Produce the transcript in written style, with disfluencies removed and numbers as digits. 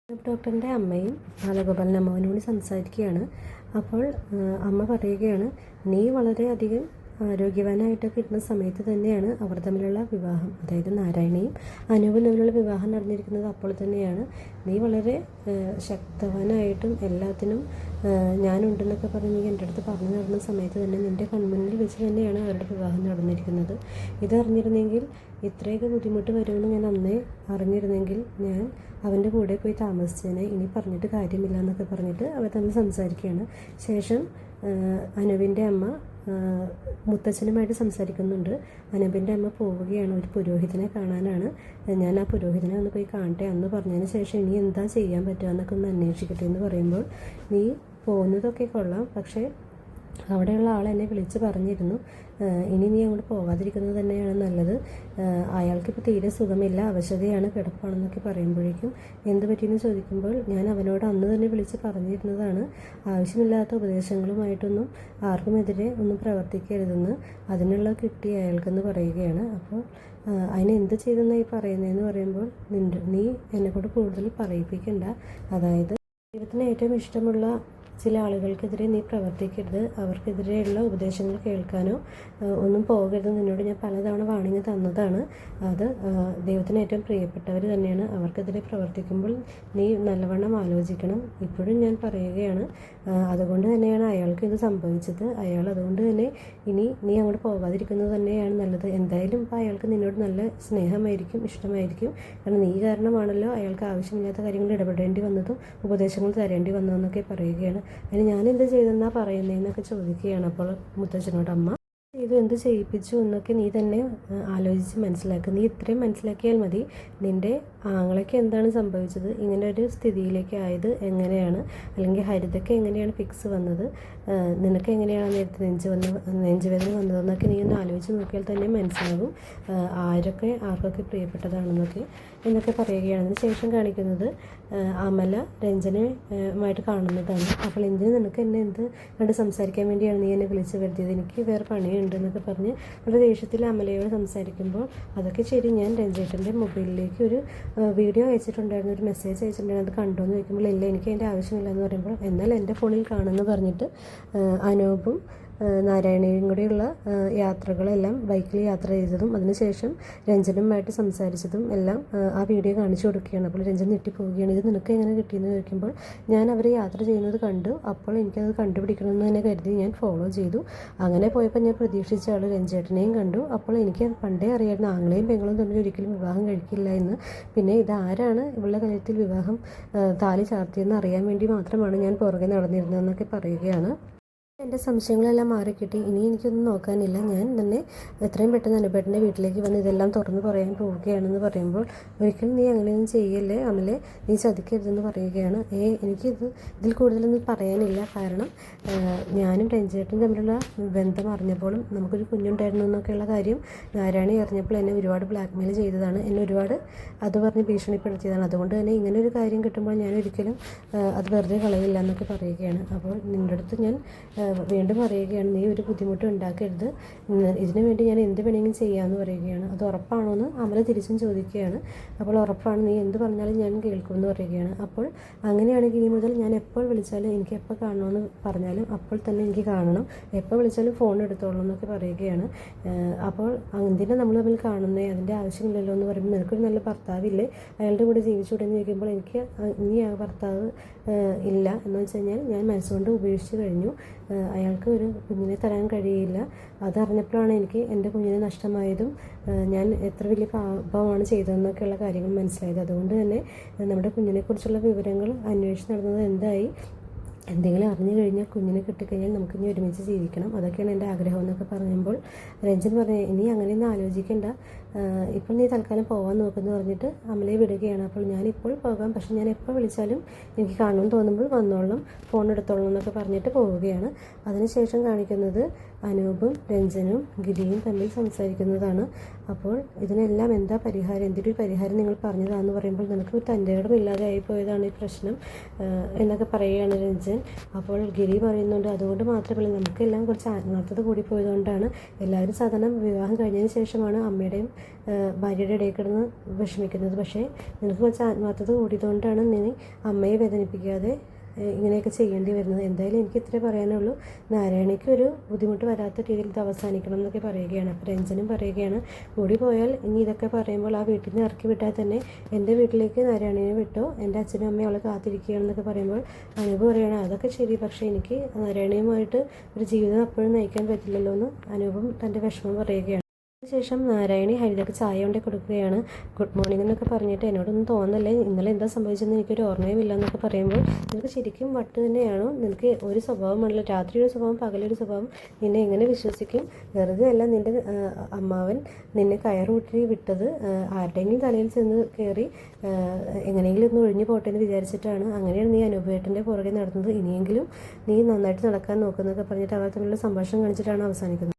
ഡോക്ടറിൻ്റെ അമ്മയും ബാലഗോപാലൻ അമ്മാവനോട് സംസാരിക്കുകയാണ്. അപ്പോൾ അമ്മ പറയുകയാണ്, നീ വളരെയധികം ആരോഗ്യവാനായിട്ടൊക്കെ ഇരുന്ന സമയത്ത് തന്നെയാണ് അവർ തമ്മിലുള്ള വിവാഹം, അതായത് നാരായണിയും അനൂപും തമ്മിലുള്ള വിവാഹം നടന്നിരിക്കുന്നത് അപ്പോൾ തന്നെയാണ്. നീ വളരെ ശക്തവാനായിട്ടും എല്ലാത്തിനും ഞാനുണ്ടെന്നൊക്കെ പറഞ്ഞ് എൻ്റെ അടുത്ത് പറഞ്ഞു നടന്ന സമയത്ത് തന്നെ നിൻ്റെ കൺമുന്നിൽ വെച്ച് തന്നെയാണ് അവരുടെ വിവാഹം നടന്നിരിക്കുന്നത്. ഇതറിഞ്ഞിരുന്നെങ്കിൽ ഇത്രയൊക്കെ ബുദ്ധിമുട്ട് വരുമെന്ന് ഞാൻ അന്നേ അറിഞ്ഞിരുന്നെങ്കിൽ ഞാൻ അവൻ്റെ കൂടെ പോയി താമസിച്ചേനെ, ഇനി പറഞ്ഞിട്ട് കാര്യമില്ല എന്നൊക്കെ പറഞ്ഞിട്ട് അവർ തമ്മിൽ സംസാരിക്കുകയാണ്. ശേഷം അനൂപിൻ്റെ അമ്മ മുത്തച്ഛനുമായിട്ട് സംസാരിക്കുന്നുണ്ട്. അനൂപിൻ്റെ അമ്മ പോവുകയാണ്, ഒരു പുരോഹിതനെ കാണാനാണ്. ഞാൻ ആ പുരോഹിതനെ ഒന്ന് പോയി കാണട്ടെ അന്ന് പറഞ്ഞതിന് ശേഷം ഇനി എന്താ ചെയ്യാൻ പറ്റുക എന്നൊക്കെ ഒന്ന് അന്വേഷിക്കട്ടെ എന്ന് പറയുമ്പോൾ, നീ പോകുന്നതൊക്കെ കൊള്ളാം, പക്ഷേ അവിടെയുള്ള ആൾ എന്നെ വിളിച്ച് പറഞ്ഞിരുന്നു, ഇനി നീ അങ്ങോട്ട് പോകാതിരിക്കുന്നത് തന്നെയാണ് നല്ലത്. അയാൾക്കിപ്പോൾ തീരെ സുഖമില്ല, അവശതയാണ്, കിടപ്പാണെന്നൊക്കെ പറയുമ്പോഴേക്കും എന്ത് പറ്റിയെന്ന് ചോദിക്കുമ്പോൾ ഞാൻ അവനോട് അന്ന് തന്നെ വിളിച്ച് പറഞ്ഞിരുന്നതാണ്, ആവശ്യമില്ലാത്ത ഉപദേശങ്ങളുമായിട്ടൊന്നും ആർക്കുമെതിരെ ഒന്നും പ്രവർത്തിക്കരുതെന്ന്. അതിനുള്ള കിട്ടി അയാൾക്കെന്ന് പറയുകയാണ്. അപ്പോൾ അതിന് എന്ത് ചെയ്തെന്നായി പറയുന്നതെന്ന് പറയുമ്പോൾ, നീ എന്നെക്കൊണ്ട് കൂടുതൽ പറയിപ്പിക്കണ്ട, അതായത് ദൈവത്തിന് ഏറ്റവും ഇഷ്ടമുള്ള ചില ആളുകൾക്കെതിരെ നീ പ്രവർത്തിക്കരുത്, അവർക്കെതിരെയുള്ള ഉപദേശങ്ങൾ കേൾക്കാനോ ഒന്നും പോകരുത്. നിന്നോട് ഞാൻ പലതവണ വാണിങ്ങ് തന്നതാണ്. അത് ദൈവത്തിന് ഏറ്റവും പ്രിയപ്പെട്ടവർ തന്നെയാണ്. അവർക്കെതിരെ പ്രവർത്തിക്കുമ്പോൾ നീ നല്ലവണ്ണം ആലോചിക്കണം. ഇപ്പോഴും ഞാൻ പറയുകയാണ്, അതുകൊണ്ട് തന്നെയാണ് അയാൾക്ക് ഇത് സംഭവിച്ചത്. അയാൾ അതുകൊണ്ട് തന്നെ ഇനി നീ അങ്ങോട്ട് പോകാതിരിക്കുന്നത് തന്നെയാണ് നല്ലത്. എന്തായാലും ഇപ്പോൾ അയാൾക്ക് നിന്നോട് നല്ല സ്നേഹമായിരിക്കും, ഇഷ്ടമായിരിക്കും. കാരണം നീ കാരണമാണല്ലോ അയാൾക്ക് ആവശ്യമില്ലാത്ത കാര്യങ്ങളിൽ ഇടപെടേണ്ടി വന്നതും ഉപദേശങ്ങൾ തരേണ്ടി വന്നതെന്നൊക്കെ പറയുകയാണ്. അതിന് ഞാനെന്ത് ചെയ്തെന്നാ പറയുന്നതെന്നൊക്കെ ചോദിക്കുകയാണ്. അപ്പോൾ മുത്തച്ഛനോട് അമ്മ എന്ത് ചെയ്യിപ്പിച്ചു എന്നൊക്കെ നീ തന്നെ ആലോചിച്ച് മനസ്സിലാക്കുക. നീ ഇത്രയും മനസ്സിലാക്കിയാൽ മതി. നിൻ്റെ ആങ്ങളയ്ക്ക് എന്താണ് സംഭവിച്ചത്, ഇങ്ങനെ ഒരു സ്ഥിതിയിലേക്ക് ആയത് എങ്ങനെയാണ്, അല്ലെങ്കിൽ ഹരിതയ്ക്ക് എങ്ങനെയാണ് ഫിക്സ് വന്നത്, നിനക്ക് എങ്ങനെയാണ് നേരത്തെ നെഞ്ചുവേദന വന്നതെന്നൊക്കെ നീ ഒന്ന് ആലോചിച്ച് നോക്കിയാൽ തന്നെ മനസ്സിലാകും ആർക്കൊക്കെ എന്നൊക്കെ പറയുകയാണ്. അതിന് ശേഷം കാണിക്കുന്നത് അമല രഞ്ജനുമായിട്ട് കാണുന്നതാണ്. അപ്പോൾ എന്തിന് നിനക്ക് എന്നെ കണ്ട് സംസാരിക്കാൻ വേണ്ടിയാണ് നീ എന്നെ വിളിച്ചു വരുത്തിയത്, എനിക്ക് വേറെ പണിയുണ്ട് എന്നൊക്കെ പറഞ്ഞ് വളരെ ദേഷ്യത്തിൽ അമലയോട് സംസാരിക്കുമ്പോൾ, അതൊക്കെ ശരി, ഞാൻ രഞ്ജേട്ടൻ്റെ മൊബൈലിലേക്ക് ഒരു വീഡിയോ അയച്ചിട്ടുണ്ടായിരുന്നു, ഒരു മെസ്സേജ് അയച്ചിട്ടുണ്ടായിരുന്നു, അത് കണ്ടോ എന്ന് ചോദിക്കുമ്പോൾ ഇല്ല, എനിക്ക് അതിൻ്റെ ആവശ്യമില്ല എന്ന് പറയുമ്പോൾ, എന്നാൽ എൻ്റെ ഫോണിൽ കാണുമെന്ന് പറഞ്ഞിട്ട് അനൂപും നാരായണിയും കൂടെയുള്ള യാത്രകളെല്ലാം ബൈക്കിൽ യാത്ര ചെയ്തതും അതിനുശേഷം രഞ്ജനുമായിട്ട് സംസാരിച്ചതും എല്ലാം ആ വീഡിയോ കാണിച്ചു കൊടുക്കുകയാണ്. അപ്പോൾ രഞ്ജൻ ഞെട്ടിപ്പോവുകയാണ്. ഇത് നിനക്ക് എങ്ങനെ കിട്ടിയെന്ന് ചോദിക്കുമ്പോൾ, ഞാൻ അവർ യാത്ര ചെയ്യുന്നത് കണ്ടു, അപ്പോൾ എനിക്കത് കണ്ടുപിടിക്കണമെന്ന് തന്നെ കരുതി ഞാൻ ഫോളോ ചെയ്തു. അങ്ങനെ പോയപ്പോൾ ഞാൻ പ്രതീക്ഷിച്ച ആൾ രഞ്ജേട്ടനെയും കണ്ടു. അപ്പോൾ എനിക്ക് പണ്ടേ അറിയായിരുന്നു ആങ്ങളെയും പെങ്ങളും തമ്മിൽ ഒരിക്കലും വിവാഹം കഴിക്കില്ല എന്ന്. പിന്നെ ഇതാരാണ് ഇവളുടെ കാര്യത്തിൽ വിവാഹം താലി ചാർത്തിയെന്ന് അറിയാൻ വേണ്ടി മാത്രമാണ് ഞാൻ പുറകെ നടന്നിരുന്നതെന്നൊക്കെ പറയുകയാണ്. എൻ്റെ സംശയങ്ങളെല്ലാം മാറിക്കിട്ടി, ഇനി എനിക്കൊന്നും നോക്കാനില്ല, ഞാൻ തന്നെ എത്രയും പെട്ടെന്ന് അനുപേട്ടൻ്റെ വീട്ടിലേക്ക് വന്ന് ഇതെല്ലാം തുറന്ന് പറയാൻ പോവുകയാണെന്ന് പറയുമ്പോൾ, ഒരിക്കലും നീ അങ്ങനെയൊന്നും ചെയ്യല്ലേ അമലെ, നീ ചതിക്കരുതെന്ന് പറയുകയാണ്. ഇതിൽ കൂടുതലൊന്നും പറയാനില്ല, കാരണം ഞാനും രഞ്ജേട്ടനും തമ്മിലുള്ള ബന്ധം അറിഞ്ഞപ്പോഴും നമുക്കൊരു കുഞ്ഞുണ്ടായിരുന്നു എന്നൊക്കെയുള്ള കാര്യം നാരായണി അറിഞ്ഞപ്പോൾ എന്നെ ഒരുപാട് ബ്ലാക്ക്മെയിൽ ചെയ്തതാണ്, എന്നെ ഒരുപാട് അത് പറഞ്ഞ് ഭീഷണിപ്പെടുത്തിയതാണ്. അതുകൊണ്ട് തന്നെ ഇങ്ങനെ ഒരു കാര്യം കിട്ടുമ്പോൾ ഞാൻ ഒരിക്കലും അത് വെറുതെ കളയില്ല എന്നൊക്കെ പറയുകയാണ്. അപ്പോൾ നിൻ്റെ അടുത്ത് ഞാൻ വീണ്ടും പറയുകയാണ്, നീ ഒരു ബുദ്ധിമുട്ട് ഉണ്ടാക്കരുത്, ഇതിനു വേണ്ടി ഞാൻ എന്ത് വേണമെങ്കിലും ചെയ്യാമെന്ന് പറയുകയാണ്. അത് ഉറപ്പാണോ എന്ന് അമല തിരിച്ചും ചോദിക്കുകയാണ്. അപ്പോൾ ഉറപ്പാണ്, നീ എന്ത് പറഞ്ഞാലും ഞാൻ കേൾക്കുമെന്ന് പറയുകയാണ്. അപ്പോൾ അങ്ങനെയാണെങ്കിൽ ഇനി മുതൽ ഞാൻ എപ്പോൾ വിളിച്ചാലും എനിക്ക് എപ്പോൾ കാണണമെന്ന് പറഞ്ഞാലും അപ്പോൾ തന്നെ എനിക്ക് കാണണം, എപ്പോൾ വിളിച്ചാലും ഫോൺ എടുത്തോളൂ എന്നൊക്കെ പറയുകയാണ്. അപ്പോൾ എന്തിനാണ് നമ്മൾ തമ്മിൽ കാണുന്നത്, അതിൻ്റെ ആവശ്യമില്ലല്ലോ എന്ന് പറയുമ്പോൾ, നിനക്കൊരു നല്ല ഭർത്താവില്ലേ, അയാളുടെ കൂടെ ജീവിച്ചുകൂടെ എന്ന് ചോദിക്കുമ്പോൾ, എനിക്ക് ഇനി ആ ഭർത്താവ് ഇല്ല എന്ന് വെച്ച് കഴിഞ്ഞാൽ ഞാൻ മനസ്സുകൊണ്ട് ഉപേക്ഷിച്ച് കഴിഞ്ഞു, അയാൾക്ക് ഒരു കുഞ്ഞിനെ തരാൻ കഴിയില്ല. അതറിഞ്ഞപ്പോഴാണ് എനിക്ക് എൻ്റെ കുഞ്ഞിനെ നഷ്ടമായതും ഞാൻ എത്ര വലിയ പാപമാണ് ചെയ്തതെന്നൊക്കെയുള്ള കാര്യങ്ങൾ മനസ്സിലായത്. അതുകൊണ്ട് തന്നെ നമ്മുടെ കുഞ്ഞിനെക്കുറിച്ചുള്ള വിവരങ്ങൾ അന്വേഷിച്ച് നടന്നത് എന്തായി, എന്തെങ്കിലും അറിഞ്ഞു കഴിഞ്ഞാൽ കുഞ്ഞിനെ കിട്ടിക്കഴിഞ്ഞാൽ നമുക്കിനി ഒരുമിച്ച് ജീവിക്കണം, അതൊക്കെയാണ് എൻ്റെ ആഗ്രഹം എന്നൊക്കെ പറയുമ്പോൾ രഞ്ജൻ പറഞ്ഞു, ഇനി അങ്ങനെയൊന്നും ആലോചിക്കേണ്ട, ഇപ്പോൾ നീ തൽക്കാലം പോകാൻ നോക്കുമെന്ന് പറഞ്ഞിട്ട് അമലയെ വിടുകയാണ്. അപ്പോൾ ഞാനിപ്പോൾ പോകാം, പക്ഷെ ഞാൻ എപ്പോൾ വിളിച്ചാലും എനിക്ക് കാണുമെന്ന് തോന്നുമ്പോൾ വന്നോളണം, ഫോൺ എടുത്തോളണം എന്നൊക്കെ പറഞ്ഞിട്ട് പോവുകയാണ്. അതിനുശേഷം കാണിക്കുന്നത് അനൂപും രഞ്ജനും ഗിരിയും തമ്മിൽ സംസാരിക്കുന്നതാണ്. അപ്പോൾ ഇതിനെല്ലാം എന്താ പരിഹാരം, എന്തൊരു പരിഹാരം നിങ്ങൾ പറഞ്ഞതാണെന്ന് പറയുമ്പോൾ നിനക്ക് തൻ്റെ ഇടമില്ലാതെ ആയിപ്പോയതാണ് ഈ പ്രശ്നം എന്നൊക്കെ പറയുകയാണ് രഞ്ജൻ. അപ്പോൾ ഗിരി പറയുന്നുണ്ട്, അതുകൊണ്ട് മാത്രമല്ല നമുക്കെല്ലാം കുറച്ച് ആത്മാർത്ഥത കൂടിപ്പോയതുകൊണ്ടാണ്. എല്ലാവരും സാധാരണ വിവാഹം കഴിഞ്ഞതിന് ശേഷമാണ് അമ്മയുടെയും ഭാര്യയുടെ ഇടയിൽ കിടന്ന് വിഷമിക്കുന്നത്. പക്ഷേ നിനക്ക് കുറച്ച് ആത്മാർത്ഥത കൂടിയതുകൊണ്ടാണ് നീ അമ്മയെ വേദനിപ്പിക്കാതെ ഇങ്ങനെയൊക്കെ ചെയ്യേണ്ടി വരുന്നത്. എന്തായാലും എനിക്ക് ഇത്രേ പറയാനുള്ളൂ. നാരായണിക്ക് ഒരു ബുദ്ധിമുട്ട് വരാത്ത രീതിയിൽ ഇത് അവസാനിക്കണം എന്നൊക്കെ പറയുകയാണ്. അപ്പോൾ രഞ്ജനും പറയുകയാണ്, കൂടി പോയാൽ ഇനി ഇതൊക്കെ പറയുമ്പോൾ ആ വീട്ടിൽ നിന്ന് ഇറക്കി വിട്ടാൽ തന്നെ എൻ്റെ വീട്ടിലേക്ക് നാരായണിനെ വിട്ടോ, എൻ്റെ അച്ഛനും അമ്മയും അവളെ കാത്തിരിക്കുകയാണെന്നൊക്കെ പറയുമ്പോൾ അനൂപ് പറയുകയാണ്, അതൊക്കെ ശരി, പക്ഷേ എനിക്ക് നാരായണിയുമായിട്ട് ഒരു ജീവിതം അപ്പോഴും നയിക്കാൻ പറ്റില്ലല്ലോ എന്ന് അനൂപും തൻ്റെ വിഷമം പറയുകയാണ്. ശേഷം നാരായണി ഹരിതയ്ക്ക് ചായ കൊണ്ടേ കൊടുക്കുകയാണ്. ഗുഡ് മോർണിംഗ് എന്നൊക്കെ പറഞ്ഞിട്ട് എന്നോടൊന്നും തോന്നല്ലേ, ഇന്നലെ എന്താ സംഭവിച്ചതെന്ന് എനിക്കൊരു ഓർമ്മയുമില്ല എന്നൊക്കെ പറയുമ്പോൾ നിനക്ക് ശരിക്കും വട്ട് തന്നെയാണോ, നിനക്ക് ഒരു സ്വഭാവമാണല്ലോ, രാത്രി ഒരു സ്വഭാവം പകലൊരു സ്വഭാവം, നിന്നെ എങ്ങനെ വിശ്വസിക്കും? വെറുതെ അല്ല നിൻ്റെ അമ്മാവൻ നിന്നെ കയറൂട്ടി വിട്ടത്, ആരുടെയെങ്കിലും തലയിൽ ചെന്ന് കയറി എങ്ങനെയെങ്കിലും ഒന്ന് ഒഴിഞ്ഞു പോട്ടെ എന്ന് വിചാരിച്ചിട്ടാണ്. അങ്ങനെയാണ് നീ അനൂപേട്ടൻ്റെ പുറകെ നടന്നത്. ഇനിയെങ്കിലും നീ നന്നായിട്ട് നടക്കാൻ നോക്കുന്നൊക്കെ പറഞ്ഞിട്ട് അവർ തമ്മിലുള്ള സംഭാഷണം കാണിച്ചിട്ടാണ് അവസാനിക്കുന്നത്.